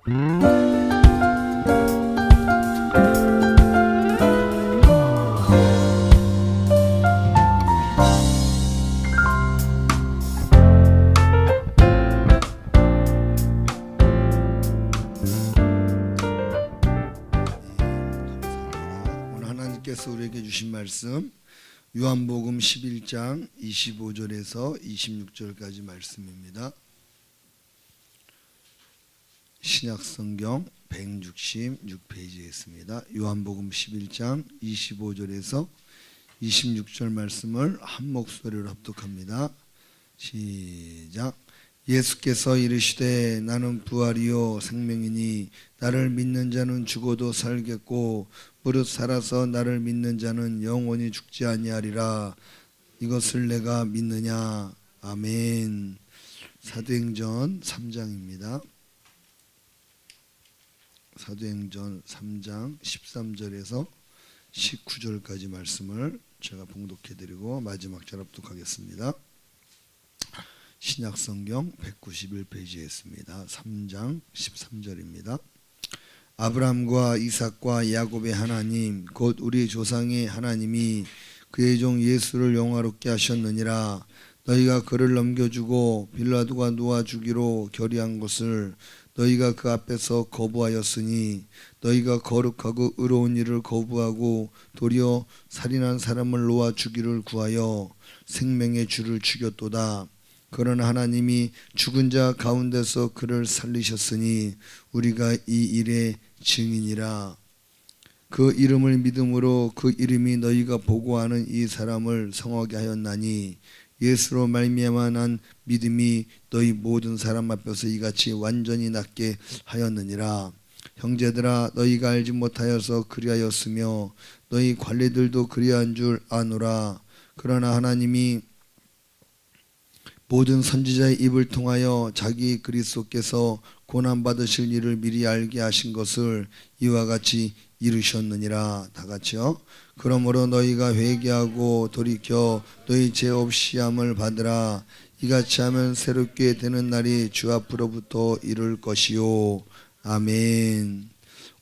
오늘 하나님께서 우리에게 주신 말씀 요한복음 11장 25절에서 26절까지 말씀입니다. 신약성경 166페이지에 있습니다. 요한복음 11장 25절에서 26절 말씀을 한 목소리로 합독합니다. 시작. 예수께서 이르시되 나는 부활이요 생명이니 나를 믿는 자는 죽어도 살겠고 무릇 살아서 나를 믿는 자는 영원히 죽지 아니하리라. 이것을 내가 믿느냐. 아멘. 사도행전 3장입니다. 사도행전 3장 13절에서 19절까지 말씀을 제가 봉독해드리고 마지막 절 합독하겠습니다. 신약성경 191페이지에 있습니다. 3장 13절입니다. 아브라함과 이삭과 야곱의 하나님 곧 우리 조상의 하나님이 그의 종 예수를 영화롭게 하셨느니라. 너희가 그를 넘겨주고 빌라도가 놓아 주기로 결의한 것을 너희가 그 앞에서 거부하였으니 너희가 거룩하고 의로운 일을 거부하고 도리어 살인한 사람을 놓아 주기를 구하여 생명의 주를 죽였도다. 그러나 하나님이 죽은 자 가운데서 그를 살리셨으니 우리가 이 일의 증인이라. 그 이름을 믿음으로 그 이름이 너희가 보고하는 이 사람을 성하게 하였나니 예수로 말미암아 난 믿음이 너희 모든 사람 앞에서 이같이 완전히 낫게 하였느니라. 형제들아 너희가 알지 못하여서 그리하였으며 너희 관리들도 그리한 줄 아노라. 그러나 하나님이 모든 선지자의 입을 통하여 자기 그리스도께서 고난받으실 일을 미리 알게 하신 것을 이와 같이 이루셨느니라. 다 같이요. 그러므로 너희가 회개하고 돌이켜 너희 죄 없이 함을 받으라. 이같이 하면 새롭게 되는 날이 주 앞으로부터 이룰 것이요. 아멘.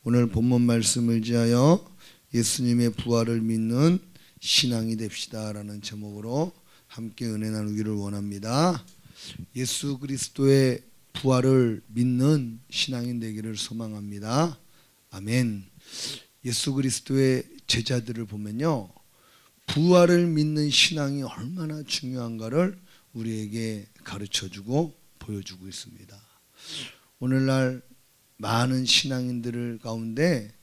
오늘 본문 말씀을 지하여 예수님의 부활을 믿는 신앙이 됩시다 라는 제목으로 함께 은혜 나누기를 원합니다. 예수 그리스도의 부활을 믿는 신앙인 되기를 소망합니다. 아멘. 예수 그리스도의 제자들을 보면요, 부활을 믿는 신앙이 얼마나 중요한가를 우리에게 가르쳐주고 보여주고 있습니다. 오늘날 많은 신앙인들 가운데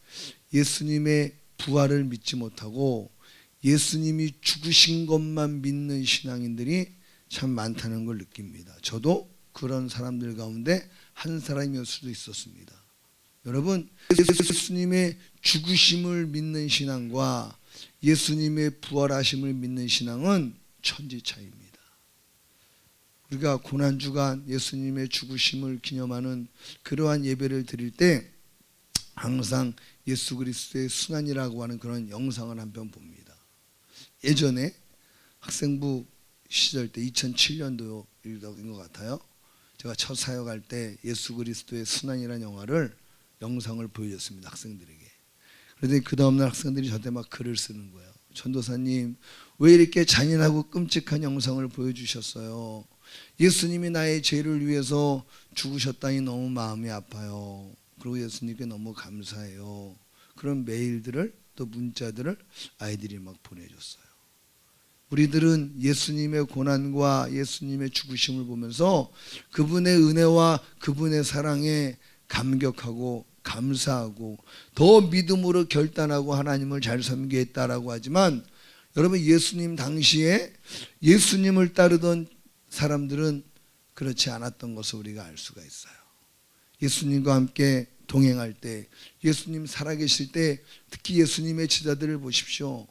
예수님의 부활을 믿지 못하고 예수님이 죽으신 것만 믿는 신앙인들이 참 많다는 걸 느낍니다. 저도 그런 사람들 가운데 한 사람이었을 수도 있었습니다. 여러분, 예수님의 죽으심을 믿는 신앙과 예수님의 부활하심을 믿는 신앙은 천지 차이입니다. 우리가 고난주간 예수님의 죽으심을 기념하는 그러한 예배를 드릴 때 항상 예수 그리스도의 순환이라고 하는 그런 영상을 한 편 봅니다. 예전에 학생부 시절 때 2007년도인 것 같아요. 제가 첫 사역할 때 예수 그리스도의 순환이라는 영상을 보여줬습니다. 학생들에게. 그런데 그 다음날 학생들이 저한테 막 글을 쓰는 거예요. 전도사님, 왜 이렇게 잔인하고 끔찍한 영상을 보여주셨어요? 예수님이 나의 죄를 위해서 죽으셨다니 너무 마음이 아파요. 그리고 예수님께 너무 감사해요. 그런 메일들을 또 문자들을 아이들이 막 보내줬어요. 우리들은 예수님의 고난과 예수님의 죽으심을 보면서 그분의 은혜와 그분의 사랑에 감격하고 감사하고 더 믿음으로 결단하고 하나님을 잘 섬기겠다라고 하지만, 여러분, 예수님 당시에 예수님을 따르던 사람들은 그렇지 않았던 것을 우리가 알 수가 있어요. 예수님과 함께 동행할 때, 예수님 살아계실 때 특히 예수님의 제자들을 보십시오.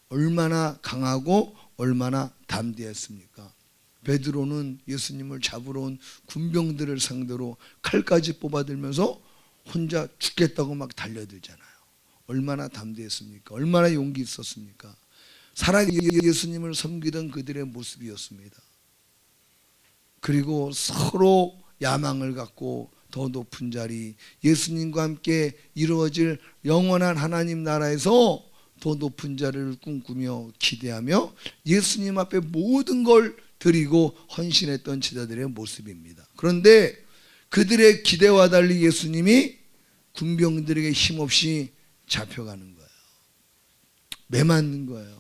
얼마나 강하고 얼마나 담대했습니까? 베드로는 예수님을 잡으러 온 군병들을 상대로 칼까지 뽑아들면서 혼자 죽겠다고 막 달려들잖아요. 얼마나 담대했습니까? 얼마나 용기 있었습니까? 살아계신 예수님을 섬기던 그들의 모습이었습니다. 그리고 서로 야망을 갖고 더 높은 자리, 예수님과 함께 이루어질 영원한 하나님 나라에서 더 높은 자리를 꿈꾸며 기대하며 예수님 앞에 모든 걸 드리고 헌신했던 제자들의 모습입니다. 그런데 그들의 기대와 달리 예수님이 군병들에게 힘없이 잡혀가는 거예요. 매맞는 거예요.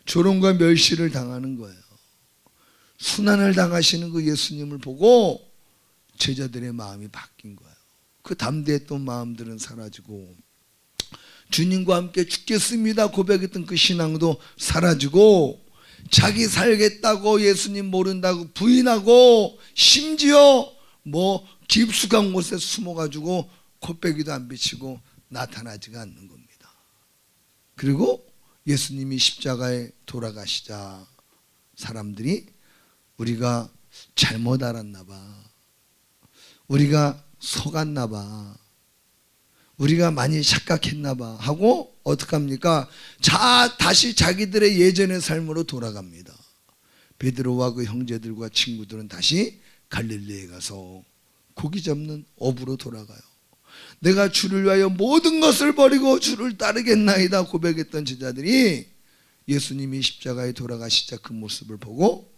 조롱과 멸시를 당하는 거예요. 순환을 당하시는 그 예수님을 보고 제자들의 마음이 바뀐 거예요. 그 담대했던 마음들은 사라지고 주님과 함께 죽겠습니다 고백했던 그 신앙도 사라지고 자기 살겠다고 예수님 모른다고 부인하고 심지어 깊숙한 곳에 숨어가지고 콧배기도 안 비치고 나타나지가 않는 겁니다. 그리고 예수님이 십자가에 돌아가시자 사람들이 우리가 잘못 알았나 봐, 우리가 속았나 봐, 우리가 많이 착각했나 봐 하고 어떡합니까? 다시 자기들의 예전의 삶으로 돌아갑니다. 베드로와 그 형제들과 친구들은 다시 갈릴리에 가서 고기 잡는 어부로 돌아가요. 내가 주를 위하여 모든 것을 버리고 주를 따르겠나이다 고백했던 제자들이 예수님이 십자가에 돌아가시자 그 모습을 보고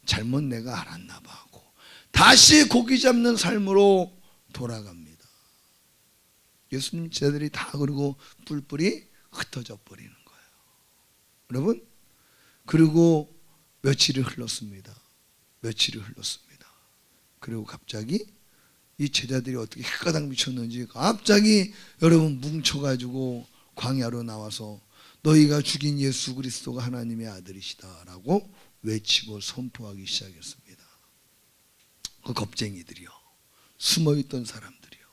잘못 내가 알았나 봐 하고 다시 고기 잡는 삶으로 돌아갑니다. 예수님 제자들이 다 그리고 뿔뿔이 흩어져 버리는 거예요. 여러분, 그리고 며칠이 흘렀습니다. 그리고 갑자기 이 제자들이 어떻게 헷가닥 미쳤는지 갑자기 여러분 뭉쳐가지고 광야로 나와서 너희가 죽인 예수 그리스도가 하나님의 아들이시다 라고 외치고 선포하기 시작했습니다. 그 겁쟁이들이요, 숨어있던 사람들이요,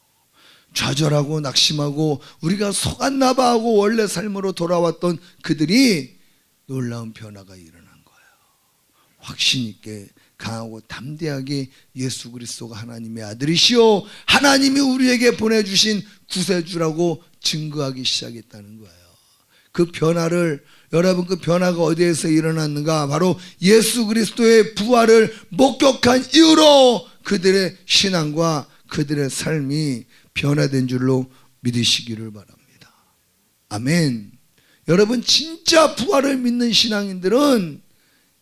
좌절하고 낙심하고 우리가 속았나 봐 하고 원래 삶으로 돌아왔던 그들이 놀라운 변화가 일어난 거예요. 확신 있게 강하고 담대하게 예수 그리스도가 하나님의 아들이시오, 하나님이 우리에게 보내주신 구세주라고 증거하기 시작했다는 거예요. 그 변화를, 여러분 그 변화가 어디에서 일어났는가? 바로 예수 그리스도의 부활을 목격한 이후로 그들의 신앙과 그들의 삶이 변화된 줄로 믿으시기를 바랍니다. 아멘. 여러분 진짜 부활을 믿는 신앙인들은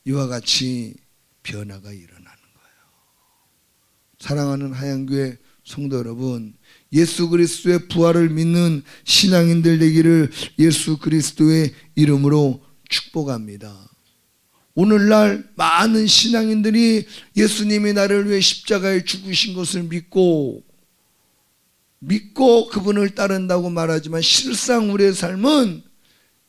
이와 같이 변화가 일어나는 거예요. 사랑하는 하얀교회 성도 여러분, 예수 그리스도의 부활을 믿는 신앙인들 되기를 예수 그리스도의 이름으로 축복합니다. 오늘날 많은 신앙인들이 예수님이 나를 위해 십자가에 죽으신 것을 믿고 그분을 따른다고 말하지만 실상 우리의 삶은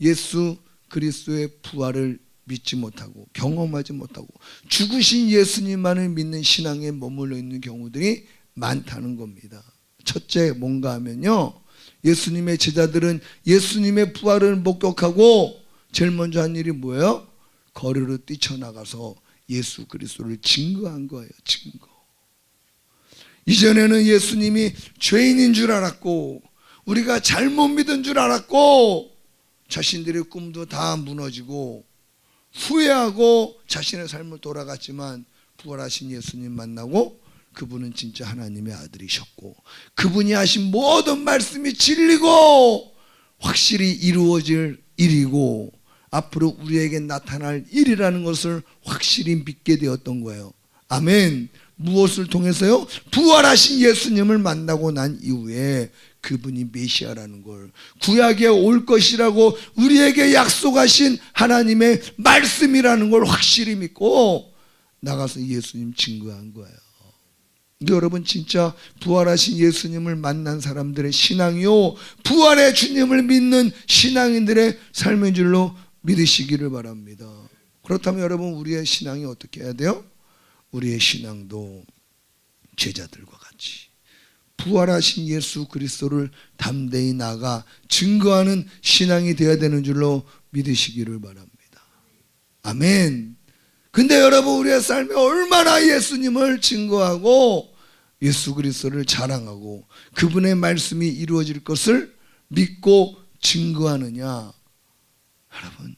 예수 그리스도의 부활을 믿지 못하고 경험하지 못하고 죽으신 예수님만을 믿는 신앙에 머물러 있는 경우들이 많다는 겁니다. 첫째 뭔가 하면요, 예수님의 제자들은 예수님의 부활을 목격하고 제일 먼저 한 일이 뭐예요? 거리로 뛰쳐나가서 예수 그리스도를 증거한 거예요. 증거. 이전에는 예수님이 죄인인 줄 알았고 우리가 잘못 믿은 줄 알았고 자신들의 꿈도 다 무너지고 후회하고 자신의 삶을 돌아갔지만 부활하신 예수님 만나고 그분은 진짜 하나님의 아들이셨고 그분이 하신 모든 말씀이 진리고 확실히 이루어질 일이고 앞으로 우리에게 나타날 일이라는 것을 확실히 믿게 되었던 거예요. 아멘. 무엇을 통해서요? 부활하신 예수님을 만나고 난 이후에 그분이 메시아라는 걸, 구약에 올 것이라고 우리에게 약속하신 하나님의 말씀이라는 걸 확실히 믿고 나가서 예수님 증거한 거예요. 여러분 진짜 부활하신 예수님을 만난 사람들의 신앙이요, 부활의 주님을 믿는 신앙인들의 삶인 줄로 믿으시기를 바랍니다. 그렇다면 여러분 우리의 신앙이 어떻게 해야 돼요? 우리의 신앙도 제자들과 같이 부활하신 예수 그리스도를 담대히 나가 증거하는 신앙이 되어야 되는 줄로 믿으시기를 바랍니다. 아멘. 근데 여러분 우리의 삶에 얼마나 예수님을 증거하고 예수 그리스도를 자랑하고 그분의 말씀이 이루어질 것을 믿고 증거하느냐. 여러분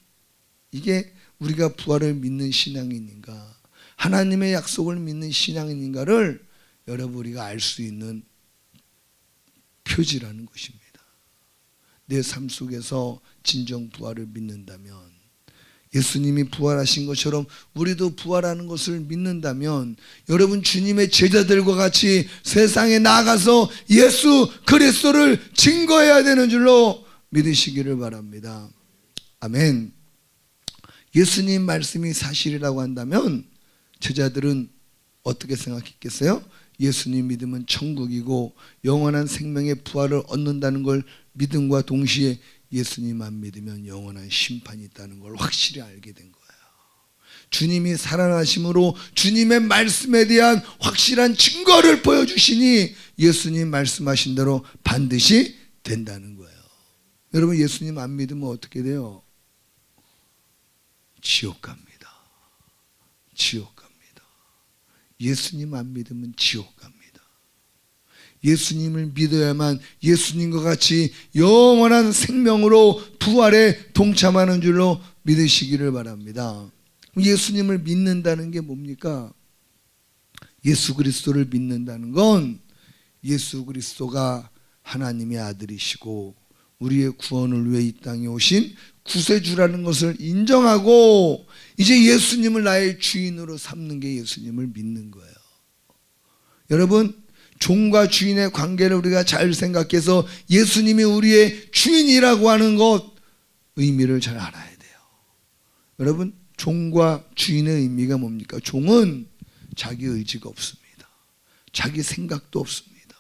이게 우리가 부활을 믿는 신앙인인가, 하나님의 약속을 믿는 신앙인인가를 여러분 우리가 알 수 있는 표지라는 것입니다. 내 삶 속에서 진정 부활을 믿는다면, 예수님이 부활하신 것처럼 우리도 부활하는 것을 믿는다면, 여러분 주님의 제자들과 같이 세상에 나가서 예수 그리스도를 증거해야 되는 줄로 믿으시기를 바랍니다. 아멘. 예수님 말씀이 사실이라고 한다면 제자들은 어떻게 생각했겠어요? 예수님 믿으면 천국이고 영원한 생명의 부활을 얻는다는 걸 믿음과 동시에 예수님 안 믿으면 영원한 심판이 있다는 걸 확실히 알게 된 거예요. 주님이 살아나심으로 주님의 말씀에 대한 확실한 증거를 보여주시니 예수님 말씀하신 대로 반드시 된다는 거예요. 여러분 예수님 안 믿으면 어떻게 돼요? 지옥 갑니다. 지옥 갑니다. 예수님 안 믿으면 지옥 갑니다. 예수님을 믿어야만 예수님과 같이 영원한 생명으로 부활에 동참하는 줄로 믿으시기를 바랍니다. 예수님을 믿는다는 게 뭡니까? 예수 그리스도를 믿는다는 건 예수 그리스도가 하나님의 아들이시고 우리의 구원을 위해 이 땅에 오신 구세주라는 것을 인정하고 이제 예수님을 나의 주인으로 삼는 게 예수님을 믿는 거예요. 여러분 종과 주인의 관계를 우리가 잘 생각해서 예수님이 우리의 주인이라고 하는 것 의미를 잘 알아야 돼요. 여러분 종과 주인의 의미가 뭡니까? 종은 자기 의지가 없습니다. 자기 생각도 없습니다.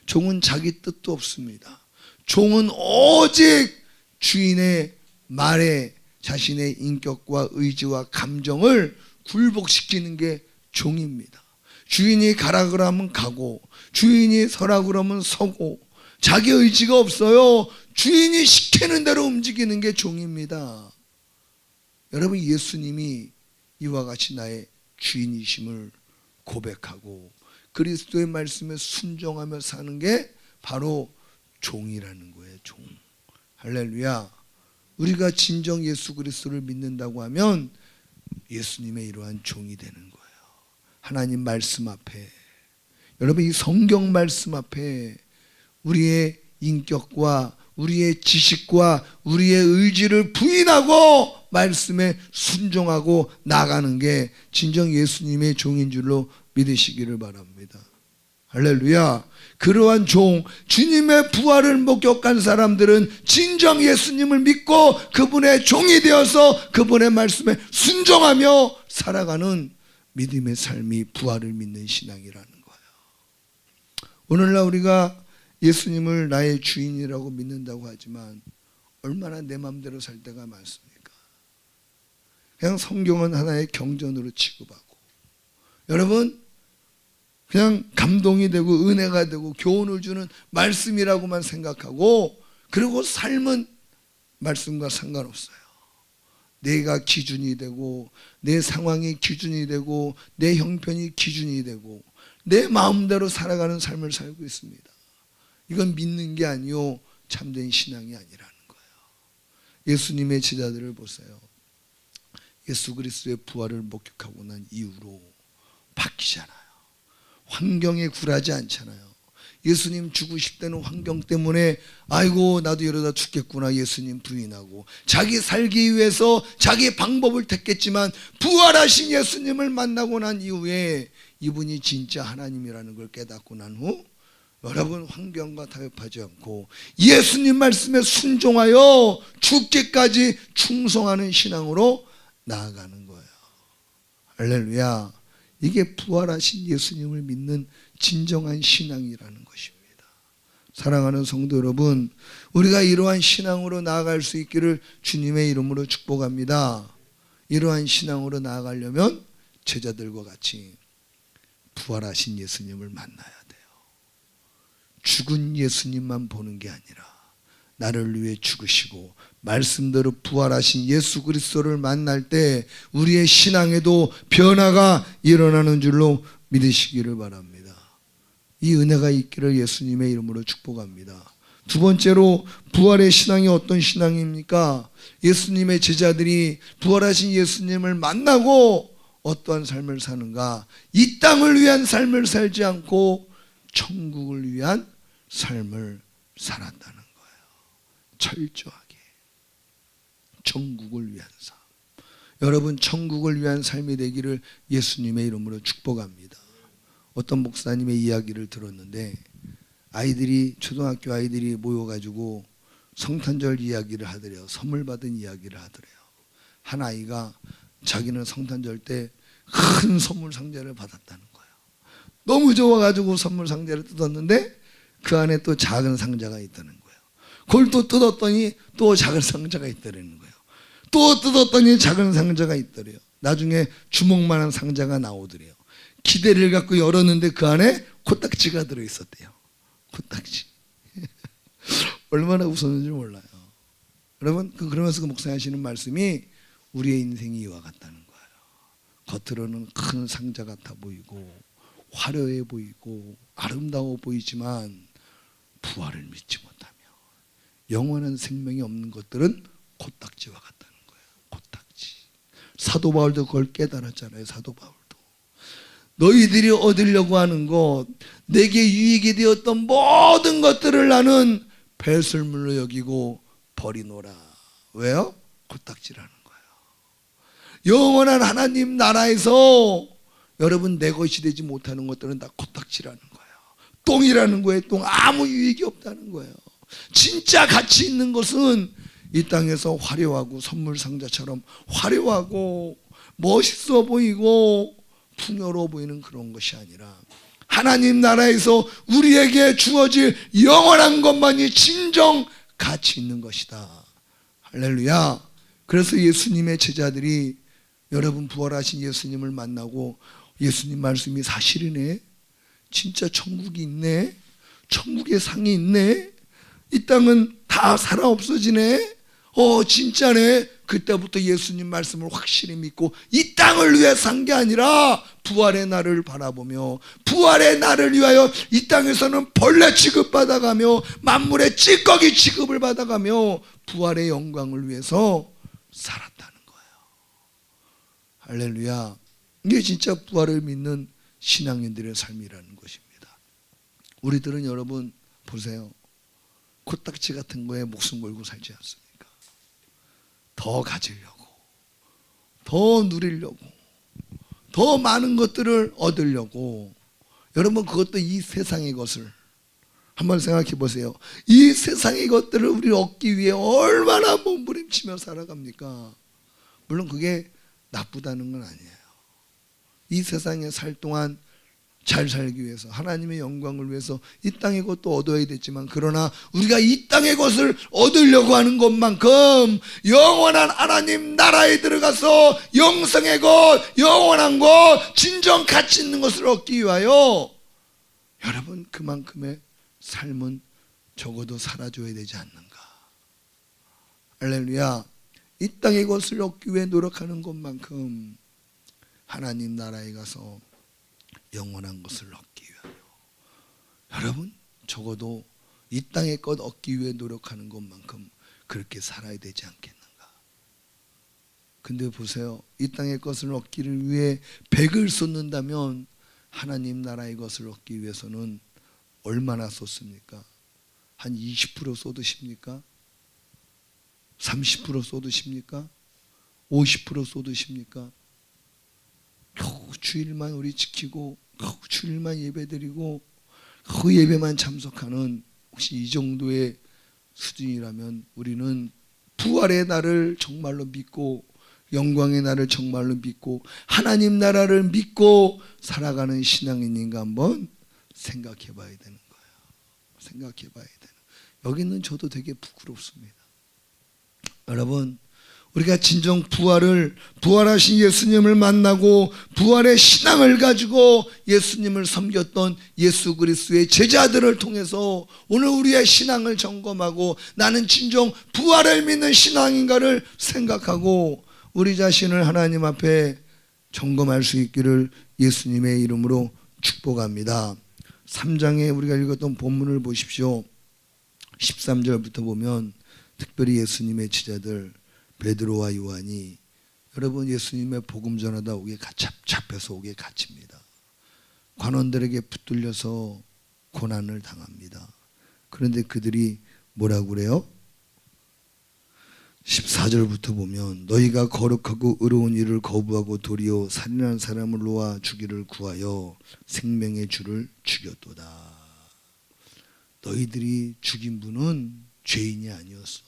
종은 자기 뜻도 없습니다. 종은 오직 주인의 말에 자신의 인격과 의지와 감정을 굴복시키는 게 종입니다. 주인이 가라 그러면 가고 주인이 서라 그러면 서고 자기 의지가 없어요. 주인이 시키는 대로 움직이는 게 종입니다. 여러분 예수님이 이와 같이 나의 주인이심을 고백하고 그리스도의 말씀에 순종하며 사는 게 바로 종이라는 거예요. 종. 할렐루야. 우리가 진정 예수 그리스도를 믿는다고 하면 예수님의 이러한 종이 되는 거예요. 하나님 말씀 앞에, 여러분 이 성경 말씀 앞에 우리의 인격과 우리의 지식과 우리의 의지를 부인하고 말씀에 순종하고 나가는 게 진정 예수님의 종인 줄로 믿으시기를 바랍니다. 할렐루야. 그러한 종, 주님의 부활을 목격한 사람들은 진정 예수님을 믿고 그분의 종이 되어서 그분의 말씀에 순종하며 살아가는 믿음의 삶이 부활을 믿는 신앙이라는 거예요. 오늘날 우리가 예수님을 나의 주인이라고 믿는다고 하지만 얼마나 내 마음대로 살 때가 많습니까? 그냥 성경은 하나의 경전으로 취급하고 여러분 그냥 감동이 되고 은혜가 되고 교훈을 주는 말씀이라고만 생각하고 그리고 삶은 말씀과 상관없어요. 내가 기준이 되고 내 상황이 기준이 되고 내 형편이 기준이 되고 내 마음대로 살아가는 삶을 살고 있습니다. 이건 믿는 게 아니요 참된 신앙이 아니라는 거예요. 예수님의 제자들을 보세요. 예수 그리스도의 부활을 목격하고 난 이후로 바뀌잖아요. 환경에 굴하지 않잖아요. 예수님 죽으실 때는 환경 때문에 아이고 나도 이러다 죽겠구나 예수님 부인하고 자기 살기 위해서 자기 방법을 택했지만 부활하신 예수님을 만나고 난 이후에 이분이 진짜 하나님이라는 걸 깨닫고 난 후 여러분 환경과 타협하지 않고 예수님 말씀에 순종하여 죽기까지 충성하는 신앙으로 나아가는 거예요. 할렐루야. 이게 부활하신 예수님을 믿는 진정한 신앙이라는 것입니다. 사랑하는 성도 여러분, 우리가 이러한 신앙으로 나아갈 수 있기를 주님의 이름으로 축복합니다. 이러한 신앙으로 나아가려면 제자들과 같이 부활하신 예수님을 만나야 돼요. 죽은 예수님만 보는 게 아니라 나를 위해 죽으시고 말씀대로 부활하신 예수 그리스도를 만날 때 우리의 신앙에도 변화가 일어나는 줄로 믿으시기를 바랍니다. 이 은혜가 있기를 예수님의 이름으로 축복합니다. 두 번째로 부활의 신앙이 어떤 신앙입니까? 예수님의 제자들이 부활하신 예수님을 만나고 어떠한 삶을 사는가? 이 땅을 위한 삶을 살지 않고 천국을 위한 삶을 살았다는 거예요. 철저하게 천국을 위한 삶. 여러분, 천국을 위한 삶이 되기를 예수님의 이름으로 축복합니다. 어떤 목사님의 이야기를 들었는데, 초등학교 아이들이 모여가지고 성탄절 이야기를 하더래요. 선물 받은 이야기를 하더래요. 한 아이가 자기는 성탄절 때 큰 선물 상자를 받았다는 거예요. 너무 좋아가지고 선물 상자를 뜯었는데 그 안에 또 작은 상자가 있다는 거예요. 그걸 또 뜯었더니 또 작은 상자가 있다는 거예요. 또 뜯었더니 작은 상자가 있더래요. 나중에 주먹만한 상자가 나오더래요. 기대를 갖고 열었는데 그 안에 코딱지가 들어있었대요. 코딱지. 얼마나 웃었는지 몰라요. 여러분, 그러면서 그 목사님 하시는 말씀이 우리의 인생이 이와 같다는 거예요. 겉으로는 큰 상자 같아 보이고 화려해 보이고 아름다워 보이지만 부활을 믿지 못하며 영원한 생명이 없는 것들은 코딱지와 같다는 거예요. 코딱지. 사도 바울도 그걸 깨달았잖아요. 사도 바울도. 너희들이 얻으려고 하는 것, 내게 유익이 되었던 모든 것들을 나는 배설물로 여기고 버리노라. 왜요? 코딱지라는 거예요. 영원한 하나님 나라에서 여러분 내 것이 되지 못하는 것들은 다 코딱지라는 거예요. 똥이라는 거예요. 똥. 아무 유익이 없다는 거예요. 진짜 가치 있는 것은 이 땅에서 화려하고 선물 상자처럼 화려하고 멋있어 보이고 풍요로워 보이는 그런 것이 아니라 하나님 나라에서 우리에게 주어질 영원한 것만이 진정 가치 있는 것이다. 할렐루야. 그래서 예수님의 제자들이 여러분 부활하신 예수님을 만나고 예수님 말씀이 사실이네. 진짜 천국이 있네. 천국의 상이 있네. 이 땅은 다 살아 없어지네. 진짜네. 그때부터 예수님 말씀을 확실히 믿고 이 땅을 위해 산 게 아니라 부활의 날을 바라보며 부활의 날을 위하여 이 땅에서는 벌레 취급받아가며 만물의 찌꺼기 취급을 받아가며 부활의 영광을 위해서 살았다는 거예요. 할렐루야. 이게 진짜 부활을 믿는 신앙인들의 삶이라는 것입니다. 우리들은 여러분 보세요. 코딱지 같은 거에 목숨 걸고 살지 않습니까? 더 가지려고, 더 누리려고, 더 많은 것들을 얻으려고. 여러분 그것도 이 세상의 것을 한번 생각해 보세요. 이 세상의 것들을 우리 얻기 위해 얼마나 몸부림치며 살아갑니까? 물론 그게 나쁘다는 건 아니에요. 이 세상에 살 동안 잘 살기 위해서 하나님의 영광을 위해서 이 땅의 것도 얻어야 되지만, 그러나 우리가 이 땅의 것을 얻으려고 하는 것만큼 영원한 하나님 나라에 들어가서 영생의 것, 영원한 것, 진정 가치 있는 것을 얻기 위하여 여러분 그만큼의 삶은 적어도 살아줘야 되지 않는가. 할렐루야. 이 땅의 것을 얻기 위해 노력하는 것만큼 하나님 나라에 가서 영원한 것을 얻기 위하여 여러분 적어도 이 땅의 것 얻기 위해 노력하는 것만큼 그렇게 살아야 되지 않겠는가. 근데 보세요. 이 땅의 것을 얻기를 위해 100을 쏟는다면 하나님 나라의 것을 얻기 위해서는 얼마나 쏟습니까? 한 20% 쏟으십니까? 30% 쏟으십니까? 50% 쏟으십니까? 주일만 우리 지키고 주일만 예배드리고 그 예배만 참석하는 혹시 이 정도의 수준이라면 우리는 부활의 날을 정말로 믿고 영광의 날을 정말로 믿고 하나님 나라를 믿고 살아가는 신앙인인가 한번 생각해 봐야 되는 거예요. 생각해 봐야 되는. 여기는 저도 되게 부끄럽습니다. 여러분 우리가 진정 부활하신 예수님을 만나고 부활의 신앙을 가지고 예수님을 섬겼던 예수 그리스도의 제자들을 통해서 오늘 우리의 신앙을 점검하고 나는 진정 부활을 믿는 신앙인가를 생각하고 우리 자신을 하나님 앞에 점검할 수 있기를 예수님의 이름으로 축복합니다. 3장에 우리가 읽었던 본문을 보십시오. 13절부터 보면 특별히 예수님의 제자들 베드로와 요한이 여러분, 예수님의 복음 전하다 오게 잡혀서 오게 갇힙니다. 관원들에게 붙들려서 고난을 당합니다. 그런데 그들이 뭐라고 그래요? 14절부터 보면 너희가 거룩하고 의로운 일을 거부하고 도리어 살인한 사람을 놓아 주기를 구하여 생명의 주를 죽였도다. 너희들이 죽인 분은 죄인이 아니었어.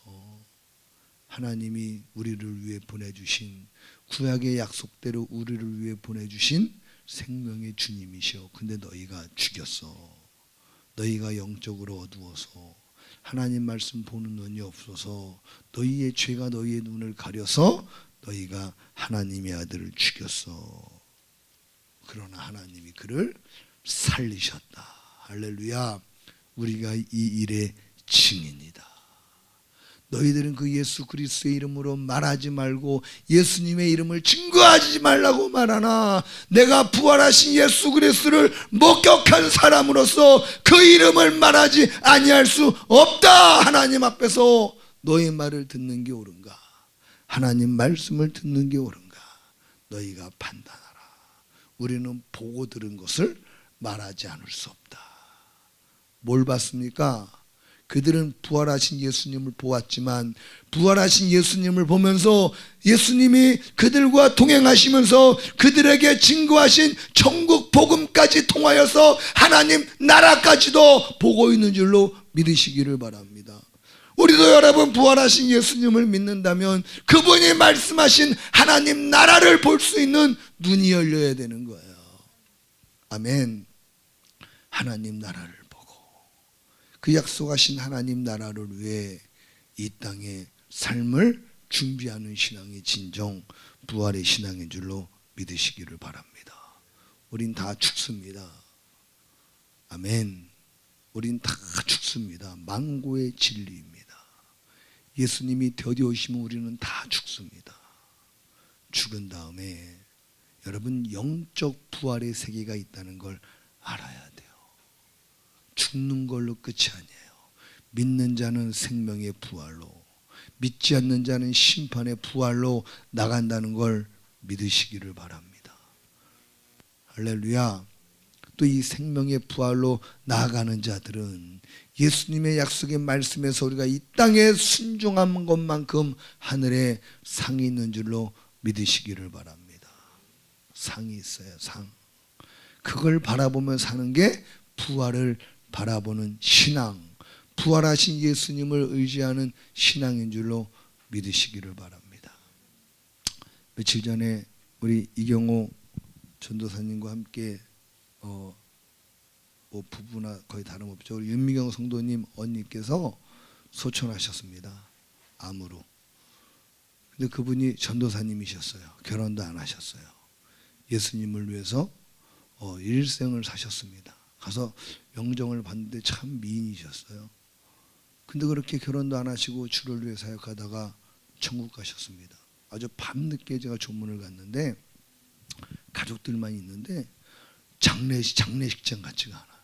하나님이 우리를 위해 보내주신, 구약의 약속대로 우리를 위해 보내주신 생명의 주님이셔. 근데 너희가 죽였어. 너희가 영적으로 어두워서 하나님 말씀 보는 눈이 없어서 너희의 죄가 너희의 눈을 가려서 너희가 하나님의 아들을 죽였어. 그러나 하나님이 그를 살리셨다. 할렐루야. 우리가 이 일의 증인이다. 너희들은 그 예수 그리스도의 이름으로 말하지 말고 예수님의 이름을 증거하지 말라고 말하나 내가 부활하신 예수 그리스도를 목격한 사람으로서 그 이름을 말하지 아니할 수 없다. 하나님 앞에서 너의 말을 듣는 게 옳은가? 하나님 말씀을 듣는 게 옳은가? 너희가 판단하라. 우리는 보고 들은 것을 말하지 않을 수 없다. 뭘 봤습니까? 그들은 부활하신 예수님을 보았지만 부활하신 예수님을 보면서 예수님이 그들과 동행하시면서 그들에게 증거하신 천국 복음까지 통하여서 하나님 나라까지도 보고 있는 줄로 믿으시기를 바랍니다. 우리도 여러분 부활하신 예수님을 믿는다면 그분이 말씀하신 하나님 나라를 볼 수 있는 눈이 열려야 되는 거예요. 아멘. 하나님 나라를 그 약속하신 하나님 나라를 위해 이 땅에 삶을 준비하는 신앙이 진정 부활의 신앙인 줄로 믿으시기를 바랍니다. 우린 다 죽습니다. 아멘. 우린 다 죽습니다. 망고의 진리입니다. 예수님이 더디오시면 우리는 다 죽습니다. 죽은 다음에 여러분 영적 부활의 세계가 있다는 걸 알아야 돼요. 죽는 걸로 끝이 아니에요. 믿는 자는 생명의 부활로, 믿지 않는 자는 심판의 부활로 나간다는 걸 믿으시기를 바랍니다. 할렐루야. 또 이 생명의 부활로 나아가는 자들은 예수님의 약속의 말씀에서 우리가 이 땅에 순종한 것만큼 하늘에 상이 있는 줄로 믿으시기를 바랍니다. 상이 있어요. 상. 그걸 바라보며 사는 게 부활을 바라보는 신앙, 부활하신 예수님을 의지하는 신앙인 줄로 믿으시기를 바랍니다. 며칠 전에 우리 이경호 전도사님과 함께 뭐 부부나 거의 다름없죠. 우리 윤미경 성도님 언니께서 소천하셨습니다. 암으로. 근데 그분이 전도사님이셨어요. 결혼도 안 하셨어요. 예수님을 위해서 일생을 사셨습니다. 가서 영정을 받는데 참 미인이셨어요. 근데 그렇게 결혼도 안 하시고 주를 위해 사역하다가 천국 가셨습니다. 아주 밤늦게 제가 조문을 갔는데 가족들만 있는데 장례식장 같지가 않아요.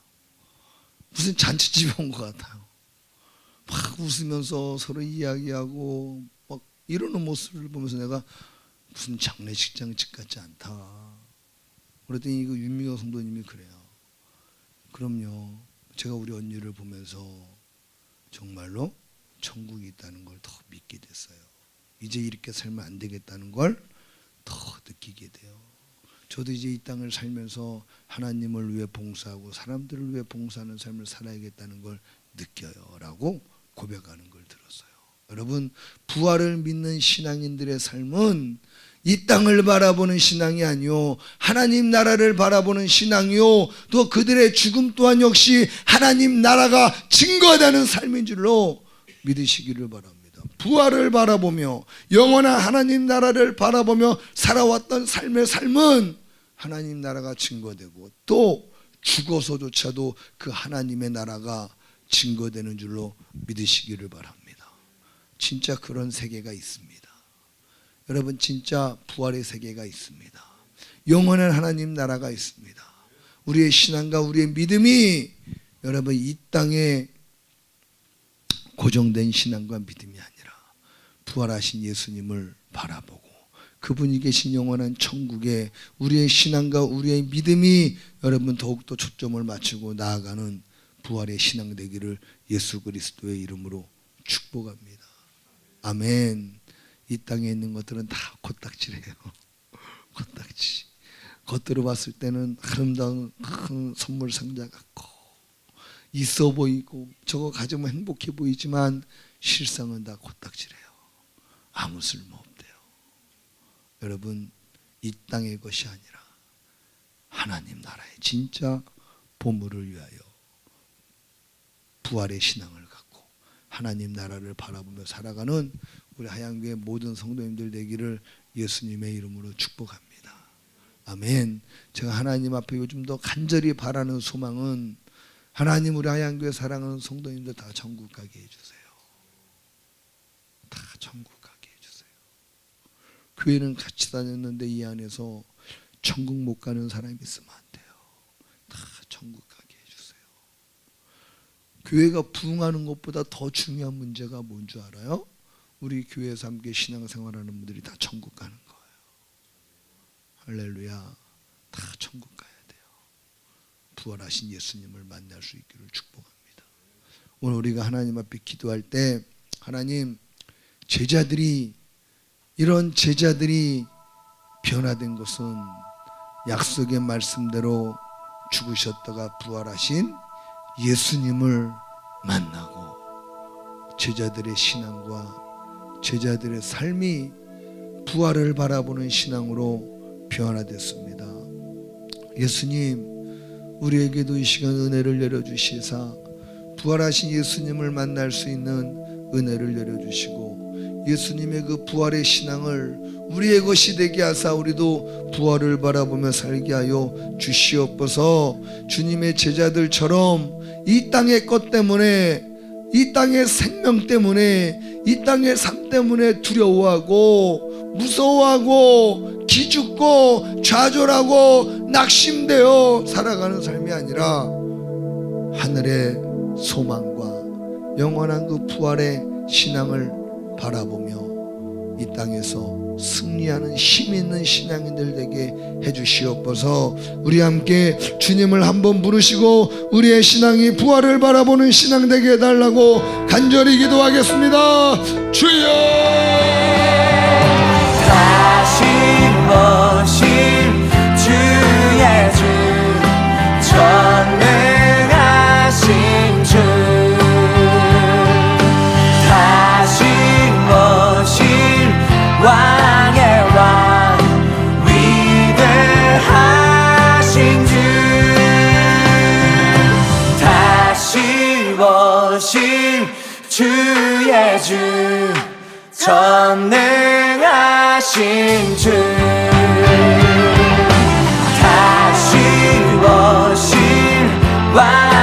무슨 잔치집에 온 것 같아요. 막 웃으면서 서로 이야기하고 막 이러는 모습을 보면서 내가 무슨 장례식장 집 같지 않다. 그랬더니 이거 윤미경 성도님이 그래요. 그럼요. 제가 우리 언니를 보면서 정말로 천국이 있다는 걸 더 믿게 됐어요. 이제 이렇게 살면 안 되겠다는 걸 더 느끼게 돼요. 저도 이제 이 땅을 살면서 하나님을 위해 봉사하고 사람들을 위해 봉사하는 삶을 살아야겠다는 걸 느껴요. 라고 고백하는 걸 들었어요. 여러분, 부활을 믿는 신앙인들의 삶은 이 땅을 바라보는 신앙이 아니요 하나님 나라를 바라보는 신앙이요 또 그들의 죽음 또한 역시 하나님 나라가 증거되는 삶인 줄로 믿으시기를 바랍니다. 부활을 바라보며 영원한 하나님 나라를 바라보며 살아왔던 삶의 삶은 하나님 나라가 증거되고 또 죽어서조차도 그 하나님의 나라가 증거되는 줄로 믿으시기를 바랍니다. 진짜 그런 세계가 있습니다. 여러분, 진짜 부활의 세계가 있습니다. 영원한 하나님 나라가 있습니다. 우리의 신앙과 우리의 믿음이 여러분 이 땅에 고정된 신앙과 믿음이 아니라 부활하신 예수님을 바라보고 그분이 계신 영원한 천국에 우리의 신앙과 우리의 믿음이 여러분 더욱더 초점을 맞추고 나아가는 부활의 신앙 되기를 예수 그리스도의 이름으로 축복합니다. 아멘. 이 땅에 있는 것들은 다 코딱지래요. 코딱지. 겉으로 봤을 때는 아름다운 큰 선물 상자 같고 있어 보이고 저거 가지면 행복해 보이지만 실상은 다 코딱지래요. 아무 쓸모 없대요. 여러분, 이 땅의 것이 아니라 하나님 나라의 진짜 보물을 위하여 부활의 신앙을 갖고 하나님 나라를 바라보며 살아가는 우리 하양교회 모든 성도님들 되기를 예수님의 이름으로 축복합니다. 아멘. 제가 하나님 앞에 요즘 더 간절히 바라는 소망은 하나님 우리 하양교회 사랑하는 성도님들 다 천국 가게 해주세요. 다 천국 가게 해주세요. 교회는 같이 다녔는데 이 안에서 천국 못 가는 사람이 있으면 안 돼요. 다 천국 가게 해주세요. 교회가 부흥하는 것보다 더 중요한 문제가 뭔 줄 알아요? 우리 교회에서 함께 신앙생활하는 분들이 다 천국 가는 거예요. 할렐루야. 다 천국 가야 돼요. 부활하신 예수님을 만날 수 있기를 축복합니다. 오늘 우리가 하나님 앞에 기도할 때 하나님, 이런 제자들이 변화된 것은 약속의 말씀대로 죽으셨다가 부활하신 예수님을 만나고 제자들의 신앙과 제자들의 삶이 부활을 바라보는 신앙으로 변화됐습니다. 예수님, 우리에게도 이 시간 은혜를 내려주시사 부활하신 예수님을 만날 수 있는 은혜를 내려주시고 예수님의 그 부활의 신앙을 우리의 것이 되게 하사 우리도 부활을 바라보며 살게 하여 주시옵소서. 주님의 제자들처럼 이 땅의 것 때문에, 이 땅의 생명 때문에, 이 땅의 삶 때문에 두려워하고 무서워하고 기죽고 좌절하고 낙심되어 살아가는 삶이 아니라 하늘의 소망과 영원한 그 부활의 신앙을 바라보며 이 땅에서 승리하는 힘 있는 신앙인들 되게 해주시옵소서. 우리 함께 주님을 한번 부르시고 우리의 신앙이 부활을 바라보는 신앙 되게 해달라고 간절히 기도하겠습니다. 주여! 다시 오실 주의 주, 전능하신 주, 다시 오실 왕의 왕, 위대하신 주, 다시 오실 주의 주, 전능하신 주, 다시 오실 왕